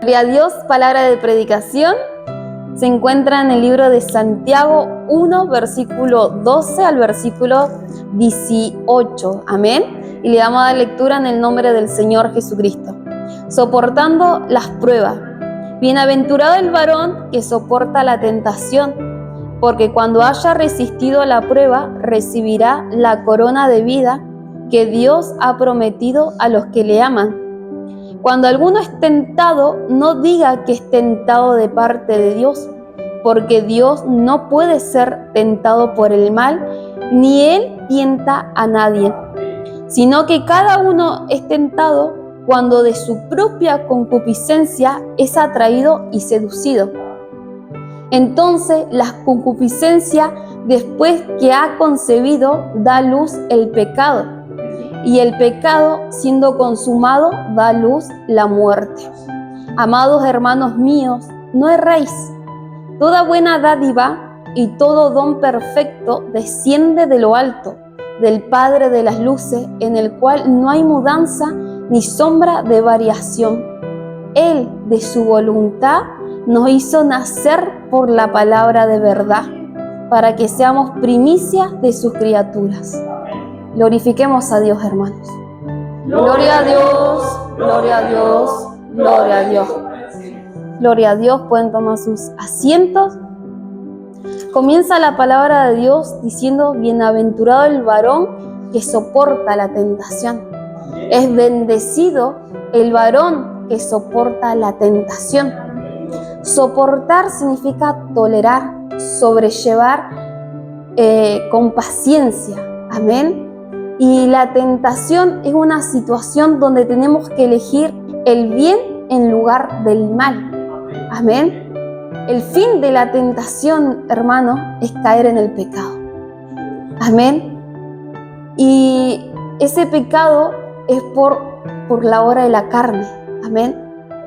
Gloria a Dios, palabra de predicación. Se encuentra en el libro de Santiago 1, versículo 12 al versículo 18. Amén. Y le damos a dar lectura en el nombre del Señor Jesucristo. Soportando las pruebas. Bienaventurado el varón que soporta la tentación, porque cuando haya resistido la prueba, recibirá la corona de vida que Dios ha prometido a los que le aman. Cuando alguno es tentado, no diga que es tentado de parte de Dios, porque Dios no puede ser tentado por el mal, ni Él tienta a nadie, sino que cada uno es tentado cuando de su propia concupiscencia es atraído y seducido. Entonces la concupiscencia, después que ha concebido, da a luz el pecado. Y el pecado, siendo consumado, da a luz la muerte. Amados hermanos míos, no erréis. Toda buena dádiva y todo don perfecto desciende de lo alto, del Padre de las luces, en el cual no hay mudanza ni sombra de variación. Él, de su voluntad, nos hizo nacer por la palabra de verdad, para que seamos primicias de sus criaturas. Glorifiquemos a Dios, hermanos. Gloria a Dios, gloria a Dios, gloria a Dios. Gloria a Dios, pueden tomar sus asientos. Comienza la palabra de Dios diciendo: bienaventurado el varón que soporta la tentación. Es bendecido el varón que soporta la tentación. Soportar significa tolerar, sobrellevar con paciencia. Amén. Y la tentación es una situación donde tenemos que elegir el bien en lugar del mal. Amén. El fin de la tentación, hermano, es caer en el pecado. Amén. Y ese pecado es por la obra de la carne. Amén.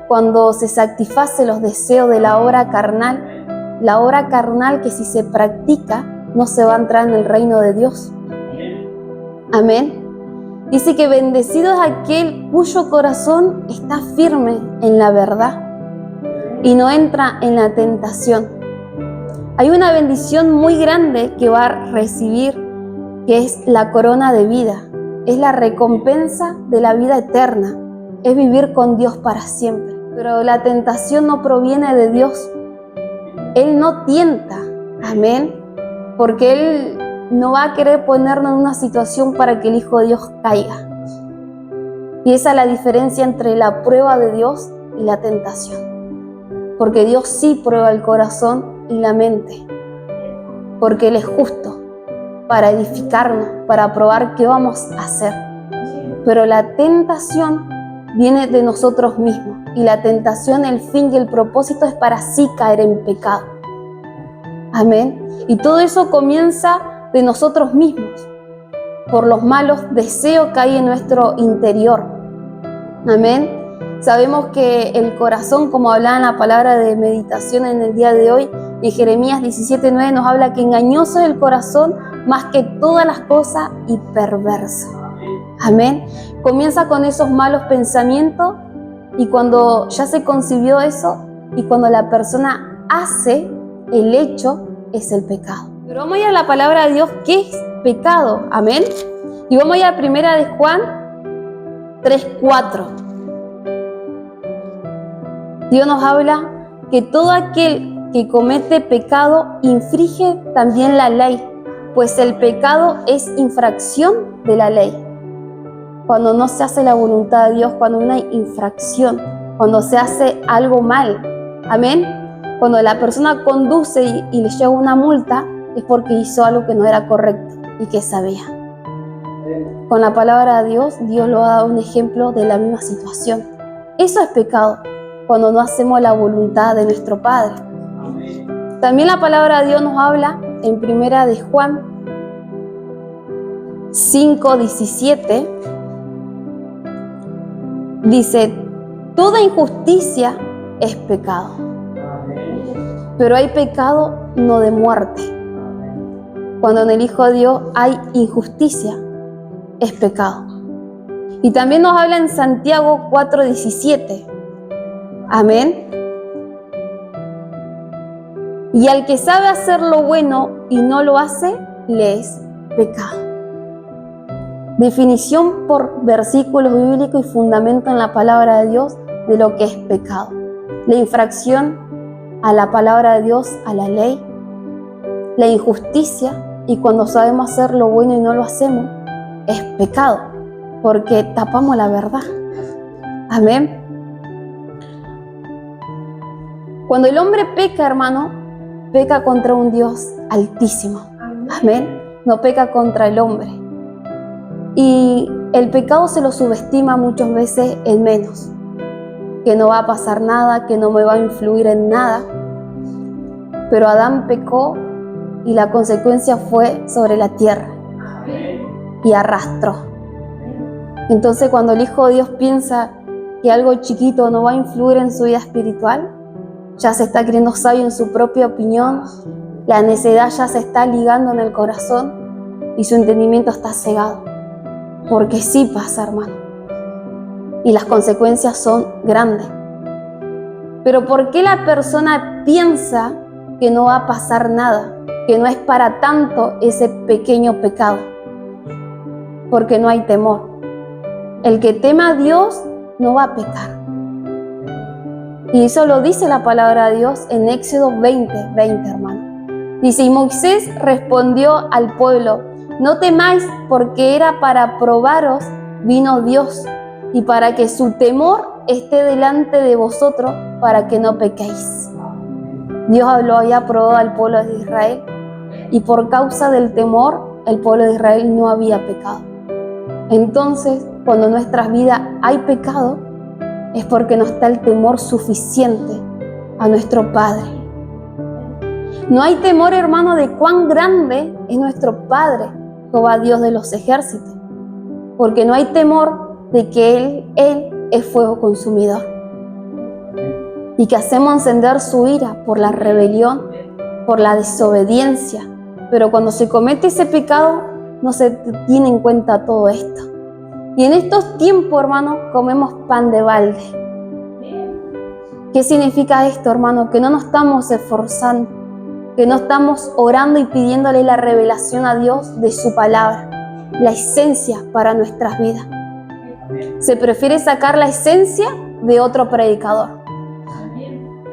Cuando se satisface los deseos de la obra carnal que si se practica no se va a entrar en el reino de Dios. Amén. Dice que bendecido es aquel cuyo corazón está firme en la verdad y no entra en la tentación. Hay una bendición muy grande que va a recibir, que es la corona de vida. Es la recompensa de la vida eterna. Es vivir con Dios para siempre. Pero la tentación no proviene de Dios. Él no tienta. Amén. Porque Él no va a querer ponernos en una situación para que el Hijo de Dios caiga. Y esa es la diferencia entre la prueba de Dios y la tentación. Porque Dios sí prueba el corazón y la mente. Porque Él es justo para edificarnos, para probar qué vamos a hacer. Pero la tentación viene de nosotros mismos. Y la tentación, el fin y el propósito es para así caer en pecado. Amén. Y todo eso comienza de nosotros mismos, por los malos deseos que hay en nuestro interior. Amén. Sabemos que el corazón, como hablaba en la palabra de meditación en el día de hoy, en Jeremías 17:9 nos habla que engañoso es el corazón más que todas las cosas y perverso. Amén. Comienza con esos malos pensamientos y cuando ya se concibió eso y cuando la persona hace el hecho, es el pecado. Pero vamos a ir a la palabra de Dios, ¿qué es pecado? Amén. Y vamos a ir a 1 de Juan 3:4. Dios nos habla que todo aquel que comete pecado infringe también la ley, pues el pecado es infracción de la ley. Cuando no se hace la voluntad de Dios, cuando hay una infracción, cuando se hace algo mal. Amén. Cuando la persona conduce y le llega una multa, es porque hizo algo que no era correcto y que sabía. Con la palabra de Dios, Dios lo ha dado un ejemplo de la misma situación. Eso es pecado, cuando no hacemos la voluntad de nuestro Padre. También la palabra de Dios nos habla en 1 de Juan 5:17. Dice: toda injusticia es pecado, pero hay pecado no de muerte. Cuando en el Hijo de Dios hay injusticia, es pecado. Y también nos habla en Santiago 4:17. Amén. Y al que sabe hacer lo bueno y no lo hace, le es pecado. Definición por versículos bíblicos y fundamento en la palabra de Dios de lo que es pecado. La infracción a la palabra de Dios, a la ley, la injusticia, y cuando sabemos hacer lo bueno y no lo hacemos, es pecado, porque tapamos la verdad. Amén. Cuando el hombre peca, hermano, peca contra un Dios altísimo. Amén. No peca contra el hombre. Y el pecado se lo subestima muchas veces en menos. Que no va a pasar nada, que no me va a influir en nada. Pero Adán pecó y la consecuencia fue sobre la tierra. Y arrastró. Entonces cuando el Hijo de Dios piensa que algo chiquito no va a influir en su vida espiritual, ya se está creyendo sabio en su propia opinión, la necedad ya se está ligando en el corazón y su entendimiento está cegado. Porque sí pasa, hermano. Y las consecuencias son grandes. Pero ¿por qué la persona piensa que no va a pasar nada? Que no es para tanto ese pequeño pecado. Porque no hay temor. El que tema a Dios no va a pecar. Y eso lo dice la palabra de Dios en Éxodo 20, hermano. Dice, y Moisés respondió al pueblo, no temáis, porque era para probaros, vino Dios, y para que su temor esté delante de vosotros, para que no pequéis. Dios lo había probado al pueblo de Israel, y por causa del temor, el pueblo de Israel no había pecado. Entonces, cuando en nuestras vidas hay pecado, es porque no está el temor suficiente a nuestro Padre. No hay temor, hermano, de cuán grande es nuestro Padre, Jehová Dios de los ejércitos, porque no hay temor de que Él es fuego consumidor y que hacemos encender su ira por la rebelión, por la desobediencia. Pero cuando se comete ese pecado, no se tiene en cuenta todo esto. Y en estos tiempos, hermano, comemos pan de balde. ¿Qué significa esto, hermano? Que no nos estamos esforzando, que no estamos orando y pidiéndole la revelación a Dios de su palabra, la esencia para nuestras vidas. Se prefiere sacar la esencia de otro predicador.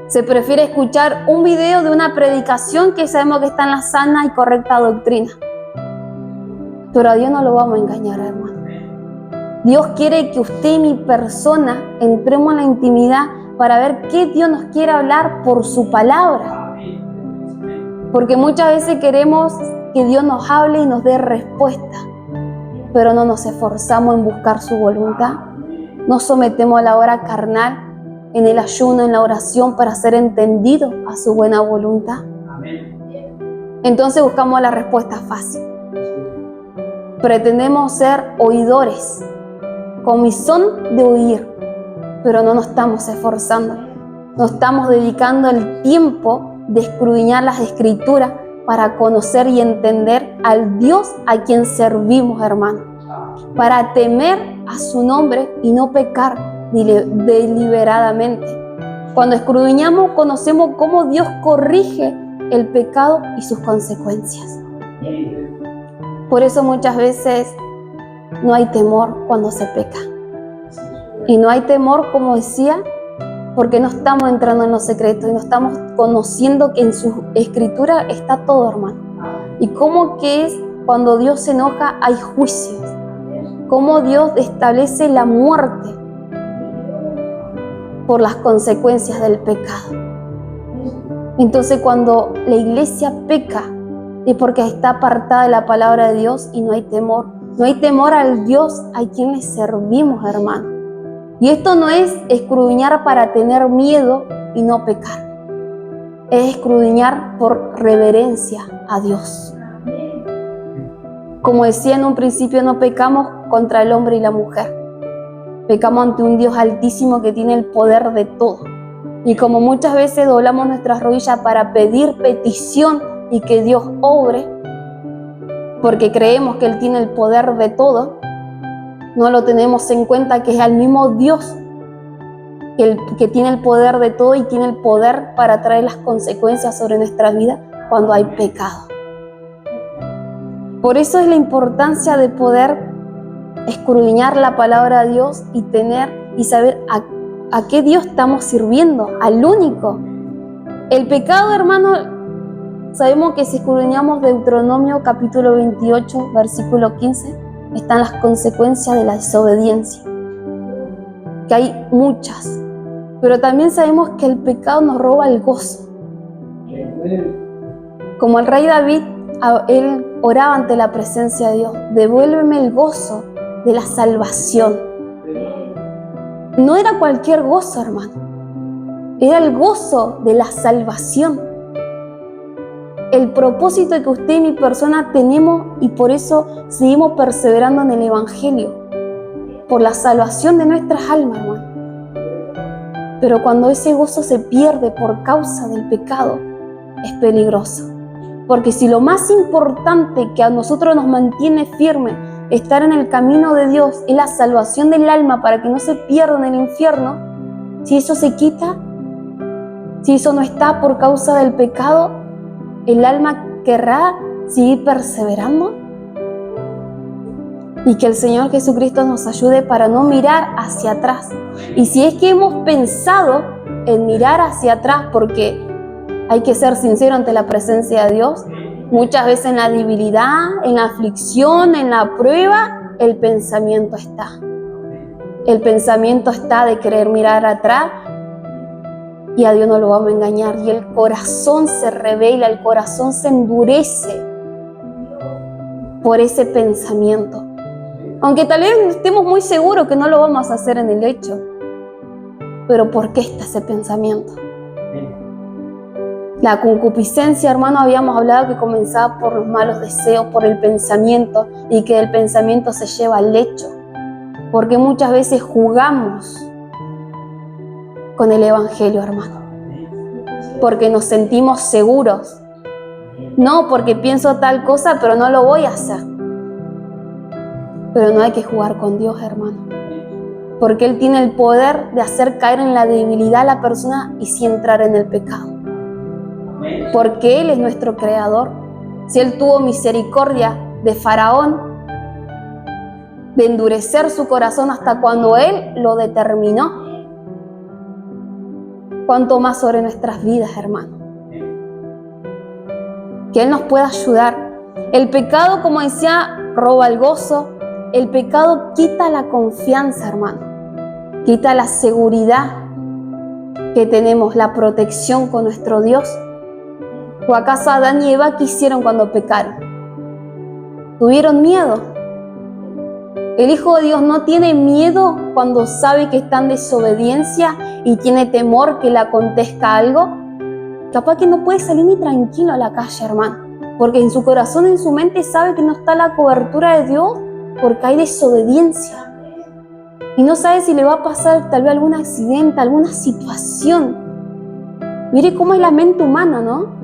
Se prefiere escuchar un video de una predicación que sabemos que está en la sana y correcta doctrina. Pero a Dios no lo vamos a engañar, hermano. Dios quiere que usted y mi persona entremos en la intimidad para ver qué Dios nos quiere hablar por su palabra. Porque muchas veces queremos que Dios nos hable y nos dé respuesta, pero no nos esforzamos en buscar su voluntad. Nos sometemos a la hora carnal, en el ayuno, en la oración, para ser entendidos a su buena voluntad. Entonces buscamos la respuesta fácil. Pretendemos ser oidores, comisión de oír, pero no nos estamos esforzando. No estamos dedicando el tiempo de escudriñar las Escrituras para conocer y entender al Dios a quien servimos, hermano. Para temer a su nombre y no pecar deliberadamente. Cuando escudriñamos, conocemos cómo Dios corrige el pecado y sus consecuencias. Por eso muchas veces no hay temor cuando se peca. Y no hay temor, como decía, porque no estamos entrando en los secretos y no estamos conociendo que en su escritura está todo, hermano. Y cómo que es cuando Dios se enoja hay juicios. Cómo Dios establece la muerte por las consecuencias del pecado. Entonces cuando la iglesia peca es porque está apartada de la palabra de Dios y no hay temor. No hay temor al Dios a quien le servimos, hermano. Y esto no es escudriñar para tener miedo y no pecar. Es escudriñar por reverencia a Dios. Como decía en un principio, no pecamos contra el hombre y la mujer. Pecamos ante un Dios altísimo que tiene el poder de todo. Y como muchas veces doblamos nuestras rodillas para pedir petición y que Dios obre, porque creemos que Él tiene el poder de todo, no lo tenemos en cuenta que es al mismo Dios que tiene el poder de todo y tiene el poder para traer las consecuencias sobre nuestra vida cuando hay pecado. Por eso es la importancia de poder escudriñar la palabra de Dios y saber a qué Dios estamos sirviendo, al único. El pecado, hermano, sabemos que si escudriñamos Deuteronomio capítulo 28, versículo 15, están las consecuencias de la desobediencia, que hay muchas, pero también sabemos que el pecado nos roba el gozo. Como el rey David, él oraba ante la presencia de Dios: devuélveme el gozo de la salvación. No era cualquier gozo, hermano, era el gozo de la salvación. El propósito que usted y mi persona tenemos, y por eso seguimos perseverando en el Evangelio, por la salvación de nuestras almas, hermano. Pero cuando ese gozo se pierde por causa del pecado, es peligroso. Porque si lo más importante que a nosotros nos mantiene firme, estar en el camino de Dios, es la salvación del alma para que no se pierda en el infierno, si eso se quita, si eso no está por causa del pecado, el alma querrá seguir perseverando. Y que el Señor Jesucristo nos ayude para no mirar hacia atrás. Y si es que hemos pensado en mirar hacia atrás, porque hay que ser sincero ante la presencia de Dios, muchas veces en la debilidad, en la aflicción, en la prueba, el pensamiento está. El pensamiento está de querer mirar atrás, y a Dios no lo vamos a engañar. Y el corazón se revela, el corazón se endurece por ese pensamiento. Aunque tal vez estemos muy seguros que no lo vamos a hacer en el hecho. Pero ¿por qué está ese pensamiento? La concupiscencia, hermano, habíamos hablado que comenzaba por los malos deseos, por el pensamiento, y que el pensamiento se lleva al hecho. Porque muchas veces jugamos con el Evangelio, hermano, porque nos sentimos seguros. No, porque pienso tal cosa, pero no lo voy a hacer. Pero no hay que jugar con Dios, hermano, porque Él tiene el poder de hacer caer en la debilidad a la persona y sí entrar en el pecado. Porque Él es nuestro creador. Si Él tuvo misericordia de Faraón, de endurecer su corazón hasta cuando Él lo determinó, cuánto más sobre nuestras vidas, hermano. Que Él nos pueda ayudar. El pecado, como decía, roba el gozo. El pecado quita la confianza, hermano. Quita la seguridad que tenemos, la protección con nuestro Dios. ¿O acaso Adán y Eva qué hicieron cuando pecaron? ¿Tuvieron miedo? El Hijo de Dios no tiene miedo cuando sabe que está en desobediencia y tiene temor que le acontezca algo. Capaz que no puede salir ni tranquilo a la calle, hermano, porque en su corazón, en su mente sabe que no está la cobertura de Dios porque hay desobediencia. Y no sabe si le va a pasar tal vez algún accidente, alguna situación. Mire cómo es la mente humana, ¿no?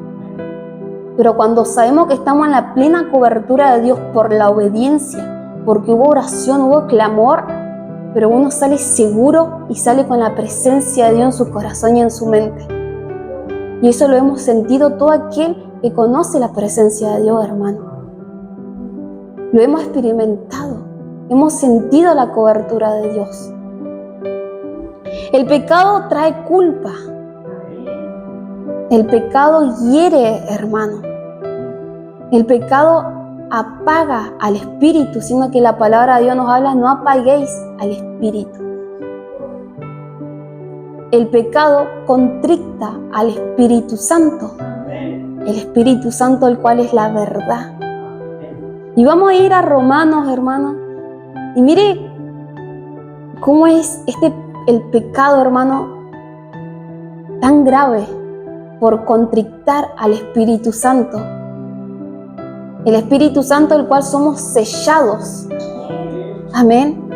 Pero cuando sabemos que estamos en la plena cobertura de Dios por la obediencia, porque hubo oración, hubo clamor, pero uno sale seguro y sale con la presencia de Dios en su corazón y en su mente. Y eso lo hemos sentido todo aquel que conoce la presencia de Dios, hermano. Lo hemos experimentado, hemos sentido la cobertura de Dios. El pecado trae culpa. El pecado hiere, hermano. El pecado apaga al espíritu, sino que la palabra de Dios nos habla: no apaguéis al espíritu. El pecado contricta al Espíritu Santo. El Espíritu Santo, el cual es la verdad. Y vamos a ir a Romanos, hermano. Y mire cómo es el pecado, hermano, tan grave por contrictar al Espíritu Santo. El Espíritu Santo, el cual somos sellados. Amén.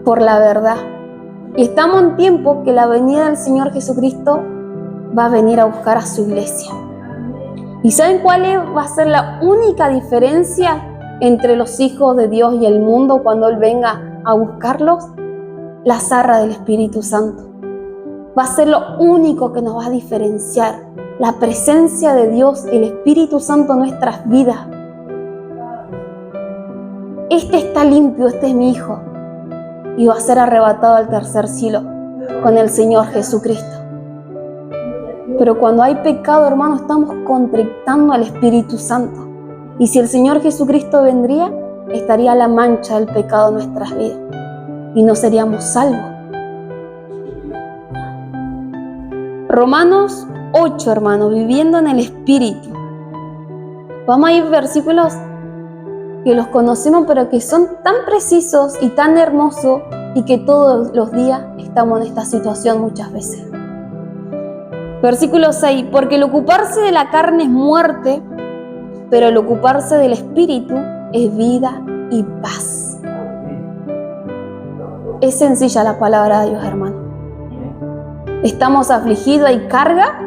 Por la verdad. Y estamos en tiempo que la venida del Señor Jesucristo va a venir a buscar a su iglesia. ¿Y saben cuál va a ser la única diferencia entre los hijos de Dios y el mundo cuando Él venga a buscarlos? la zarra del Espíritu Santo. Va a ser lo único que nos va a diferenciar, la presencia de Dios, el Espíritu Santo en nuestras vidas. Este está limpio, este es mi hijo, y va a ser arrebatado al tercer cielo con el Señor Jesucristo. Pero cuando hay pecado, hermano, estamos contrictando al Espíritu Santo. Y si el Señor Jesucristo vendría, estaría la mancha del pecado en nuestras vidas y no seríamos salvos. Romanos 8, hermanos, viviendo en el Espíritu. Vamos a ir versículos que los conocemos, pero que son tan precisos y tan hermosos y que todos los días estamos en esta situación muchas veces. Versículo 6, porque el ocuparse de la carne es muerte, pero el ocuparse del Espíritu es vida y paz. Es sencilla la palabra de Dios, hermano. Estamos afligidos, hay carga,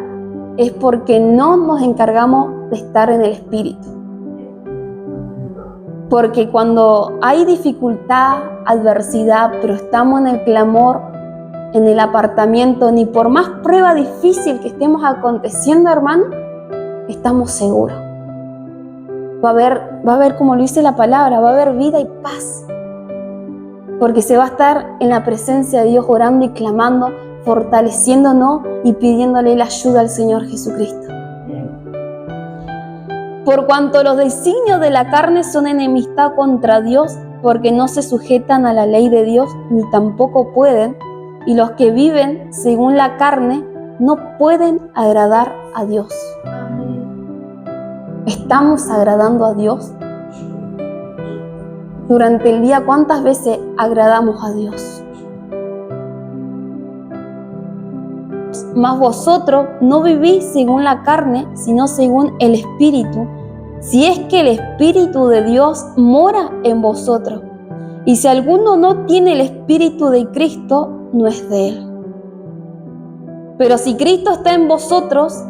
es porque no nos encargamos de estar en el Espíritu. Porque cuando hay dificultad, adversidad, pero estamos en el clamor, en el apartamiento, ni por más prueba difícil que estemos aconteciendo, hermano, estamos seguros. Va a haber, como lo dice la palabra, va a haber vida y paz. Porque se va a estar en la presencia de Dios orando y clamando, fortaleciéndonos y pidiéndole la ayuda al Señor Jesucristo. Por cuanto los designios de la carne son enemistad contra Dios, porque no se sujetan a la ley de Dios, ni tampoco pueden, y los que viven según la carne no pueden agradar a Dios. ¿Estamos agradando a Dios? Durante el día, ¿cuántas veces agradamos a Dios? Mas vosotros no vivís según la carne, sino según el Espíritu, si es que el Espíritu de Dios mora en vosotros. Y si alguno no tiene el Espíritu de Cristo, no es de él. Pero si Cristo está en vosotros,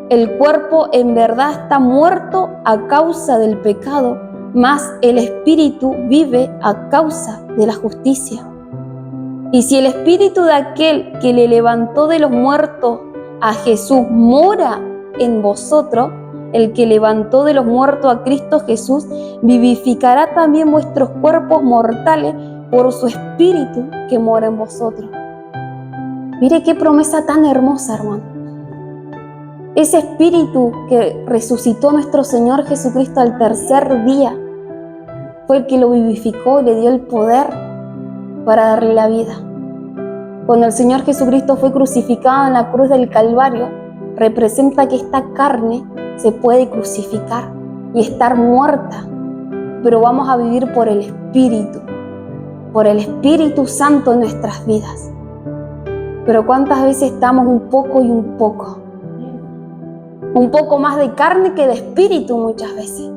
el cuerpo en verdad está muerto a causa del pecado, mas el Espíritu vive a causa de la justicia. Y si el Espíritu de aquel que le levantó de los muertos a Jesús mora en vosotros, el que levantó de los muertos a Cristo Jesús vivificará también vuestros cuerpos mortales por su Espíritu que mora en vosotros. Mire qué promesa tan hermosa, hermano. Ese Espíritu que resucitó nuestro Señor Jesucristo al tercer día fue el que lo vivificó y le dio el poder para darle la vida. Cuando el Señor Jesucristo fue crucificado en la cruz del Calvario, representa que esta carne se puede crucificar y estar muerta, pero vamos a vivir por el Espíritu Santo en nuestras vidas. Pero ¿cuántas veces estamos un poco y un poco? Un poco más de carne que de espíritu muchas veces.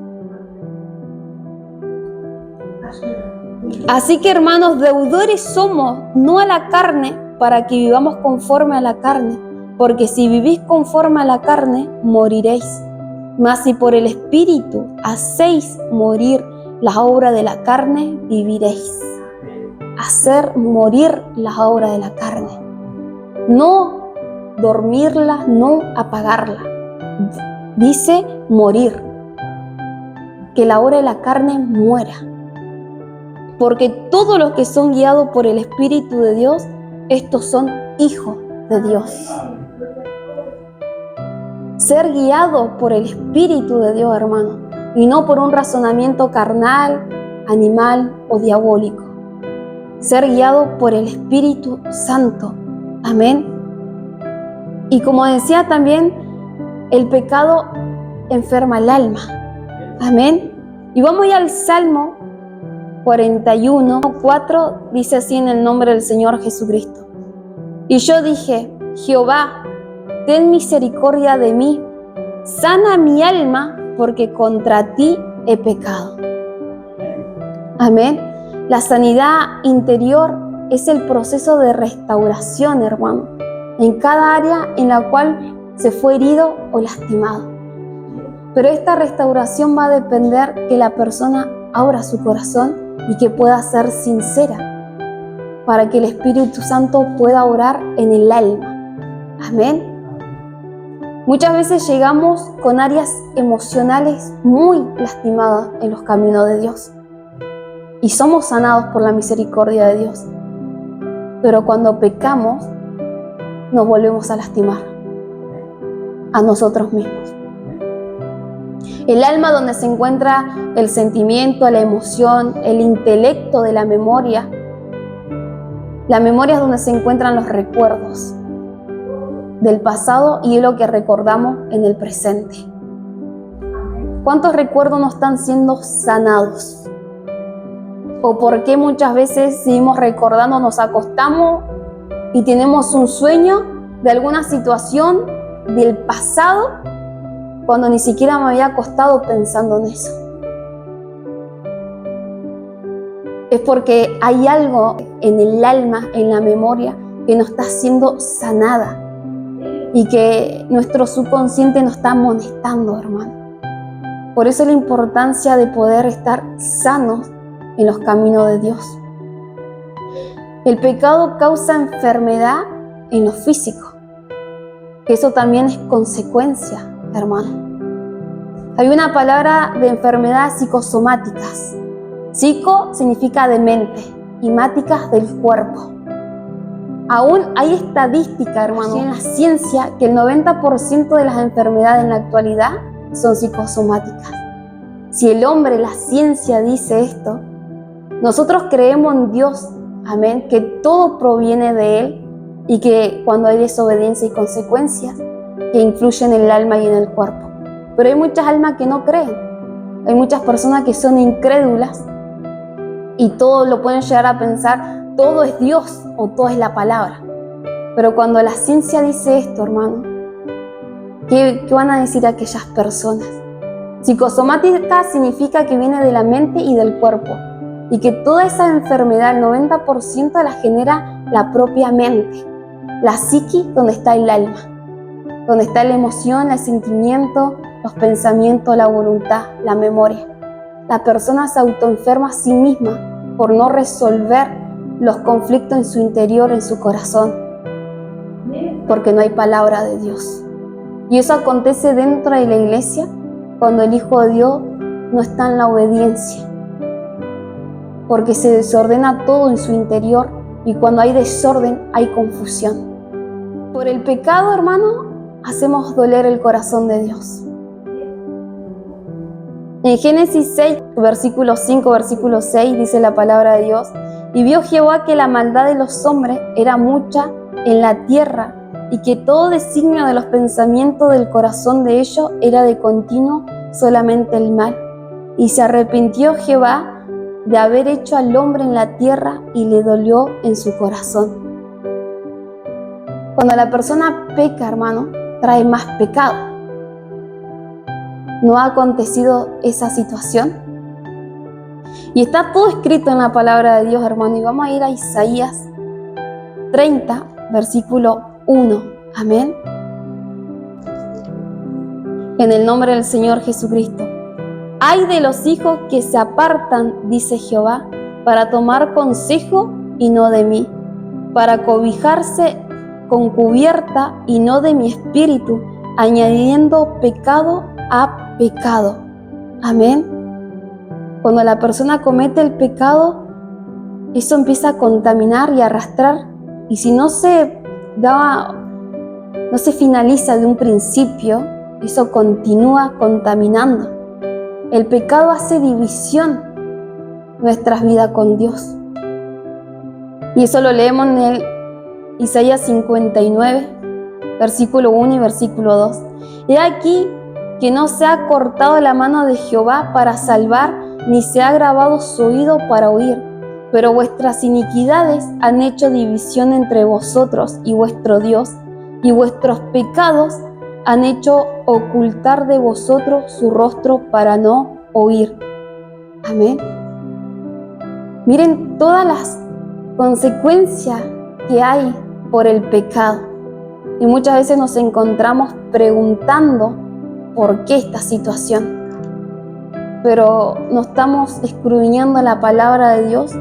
Así que, hermanos, deudores somos, no a la carne, para que vivamos conforme a la carne, porque si vivís conforme a la carne, moriréis. Mas si por el Espíritu hacéis morir las obras de la carne, viviréis. Hacer morir las obras de la carne. No dormirla, no apagarla. Dice morir. Que la obra de la carne muera. Porque todos los que son guiados por el Espíritu de Dios, estos son hijos de Dios. Ser guiado por el Espíritu de Dios, hermano, y no por un razonamiento carnal, animal o diabólico. Ser guiado por el Espíritu Santo. Amén. Y como decía también, el pecado enferma el alma. Amén. Y vamos ya al Salmo 41:4, dice así en el nombre del Señor Jesucristo. Y yo dije, Jehová, ten misericordia de mí, sana mi alma, porque contra ti he pecado. Amén. La sanidad interior es el proceso de restauración, hermano, en cada área en la cual se fue herido o lastimado. Pero esta restauración va a depender que la persona abra su corazón y que pueda ser sincera. para que el Espíritu Santo pueda orar en el alma. Amén. Muchas veces llegamos con áreas emocionales muy lastimadas en los caminos de Dios y somos sanados por la misericordia de Dios. Pero cuando pecamos, nos volvemos a lastimar a nosotros mismos. El alma, donde se encuentra el sentimiento, la emoción, el intelecto de la memoria. La memoria es donde se encuentran los recuerdos del pasado y es lo que recordamos en el presente. ¿Cuántos recuerdos no están siendo sanados? ¿O por qué muchas veces seguimos recordando, nos acostamos y tenemos un sueño de alguna situación del pasado cuando ni siquiera me había acostado pensando en eso? Es porque hay algo en el alma, en la memoria, que no está siendo sanada y que nuestro subconsciente nos está amonestando, hermano. Por eso la importancia de poder estar sanos en los caminos de Dios. El pecado causa enfermedad en lo físico. Eso también es consecuencia, hermano. Hay una palabra de enfermedades psicosomáticas. Psico significa de mente y máticas del cuerpo. Aún hay estadística, hermano, en la ciencia, que el 90% de las enfermedades en la actualidad son psicosomáticas. Si el hombre, la ciencia dice esto, nosotros creemos en Dios, amén, que todo proviene de Él y que cuando hay desobediencia y consecuencias que influyen en el alma y en el cuerpo. Pero hay muchas almas que no creen. Hay muchas personas que son incrédulas y todo lo pueden llegar a pensar, todo es Dios o todo es la palabra. Pero cuando la ciencia dice esto, hermano, ¿qué van a decir aquellas personas? Psicosomática significa que viene de la mente y del cuerpo y que toda esa enfermedad, el 90% la genera la propia mente, la psiquis, donde está el alma, donde está la emoción, el sentimiento, los pensamientos, la voluntad, la memoria. La persona se autoenferma a sí misma por no resolver los conflictos en su interior, en su corazón, porque no hay palabra de Dios. Y eso acontece dentro de la iglesia cuando el Hijo de Dios no está en la obediencia, porque se desordena todo en su interior y cuando hay desorden hay confusión. Por el pecado, hermano, hacemos doler el corazón de Dios. En Génesis 6, versículo 5, versículo 6, dice la palabra de Dios: y vio Jehová que la maldad de los hombres era mucha en la tierra, y que todo designio de los pensamientos del corazón de ellos era de continuo solamente el mal. Y se arrepintió Jehová de haber hecho al hombre en la tierra, y le dolió en su corazón. Cuando la persona peca, hermano, trae más pecado. ¿No ha acontecido esa situación? Y está todo escrito en la palabra de Dios, hermano. Y vamos a ir a Isaías 30, versículo 1. Amén. En el nombre del Señor Jesucristo. Ay de los hijos que se apartan, dice Jehová, para tomar consejo y no de mí, para cobijarse con cubierta y no de mi espíritu, añadiendo pecado a pecado. Amén. Cuando la persona comete el pecado, eso empieza a contaminar y a arrastrar, y si no se finaliza de un principio, eso continúa contaminando. El pecado hace división en nuestras vidas con Dios. Y eso lo leemos en el Isaías 59, versículo 1 y versículo 2. He aquí que no se ha cortado la mano de Jehová para salvar, ni se ha agravado su oído para oír. Pero vuestras iniquidades han hecho división entre vosotros y vuestro Dios, y vuestros pecados han hecho ocultar de vosotros su rostro para no oír. Amén. Miren todas las consecuencias que hay por el pecado. Y muchas veces nos encontramos preguntando por qué esta situación. Pero no estamos escudriñando la palabra de Dios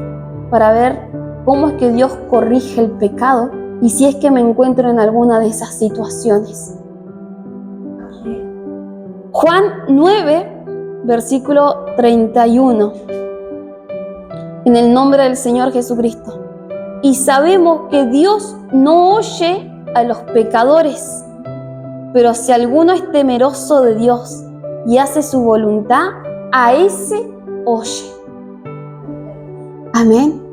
para ver cómo es que Dios corrige el pecado y si es que me encuentro en alguna de esas situaciones. Juan 9, versículo 31. En el nombre del Señor Jesucristo. Y sabemos que Dios no oye a los pecadores, pero si alguno es temeroso de Dios y hace su voluntad, a ese oye. Amén.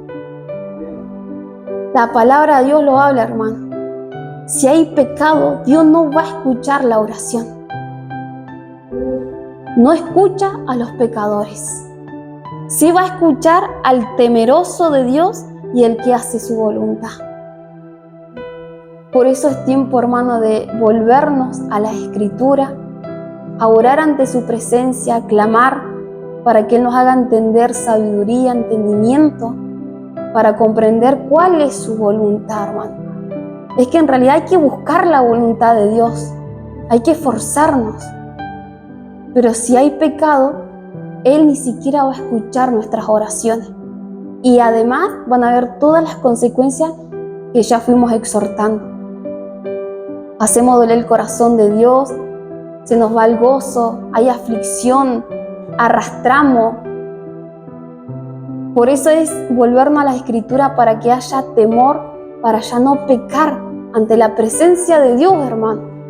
La palabra de Dios lo habla, hermano. Si hay pecado, Dios no va a escuchar la oración. No escucha a los pecadores. Sí va a escuchar al temeroso de Dios y el que hace su voluntad. Por eso es tiempo, hermano, de volvernos a la Escritura, a orar ante su presencia, a clamar para que Él nos haga entender sabiduría, entendimiento, para comprender cuál es su voluntad, hermano. Es que en realidad hay que buscar la voluntad de Dios, hay que esforzarnos. Pero si hay pecado, Él ni siquiera va a escuchar nuestras oraciones. Y además van a haber todas las consecuencias que ya fuimos exhortando. Hacemos doler el corazón de Dios, se nos va el gozo, hay aflicción, arrastramos. Por eso es volvernos a la Escritura para que haya temor, para ya no pecar ante la presencia de Dios, hermano.